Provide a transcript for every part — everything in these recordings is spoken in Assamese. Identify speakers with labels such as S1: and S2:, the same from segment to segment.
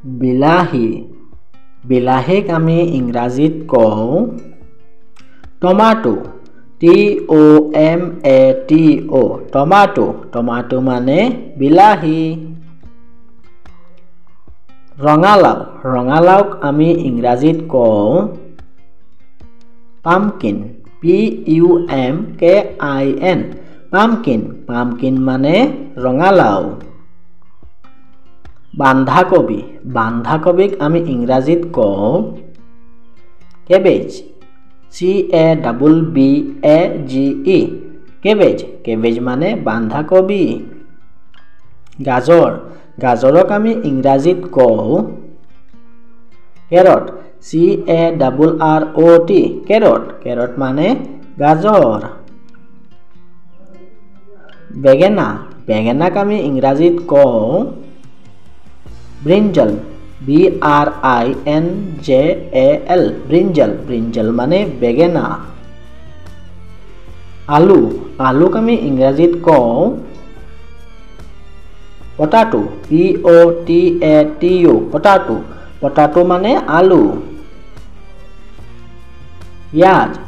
S1: বিলাহী বিলাহীক আমি ইংৰাজীত কওঁ টমাটো TOMATO টমাটো টমাটো মানে বিলাহী ৰঙালাও ৰঙালাওক আমি ইংৰাজীত কওঁ পামকিন PUMKIN পামকিন পামকিন মানে ৰঙালাও বান্ধাকবি বান্ধাকবিক আমি ইংৰাজীত কওঁ কেবেজ CABBAGE কেবেজ কেবেজ মানে বান্ধাকবি গাজৰ গাজৰক আমি ইংৰাজীত কওঁ কেৰট CARROT কেৰট কেৰট মানে গাজৰ বেঙেনা বেঙেনাক আমি ইংৰাজীত কওঁ ব্ৰিঞ্জল BRINJAL ব্ৰিঞ্জল ব্ৰিঞ্জল মানে বেঙেনা আলু আলুক আমি ইংৰাজীত কওঁ পটাটো POTATO পটাটো পটাটো মানে আলু পিঁয়াজ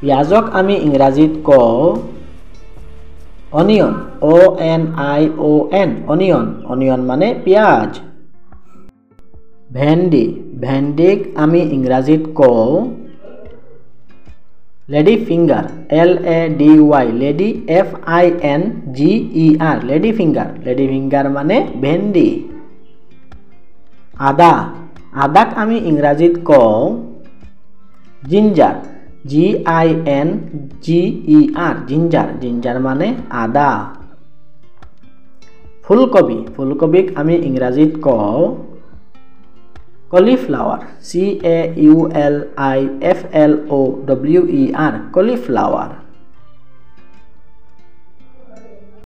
S1: পিঁয়াজক আমি ইংৰাজীত কওঁ অনিয়ন ONION অনিয়ন অনিয়ন মানে পিঁয়াজ ভেন্দি ভেন্দিক আমি ইংৰাজীত কওঁ lady finger LADY lady FINGER lady finger মানে ভেন্দি আদা আদাক আমি ইংৰাজীত কওঁ জিঞ্জাৰ GINGER জিঞ্জাৰ জিঞ্জাৰ মানে আদা ফুলকবি ফুলকবিক আমি ইংৰাজীত কওঁ কলিফ্লাৱাৰ CAULIFLOWER কলিফ্লাৱাৰ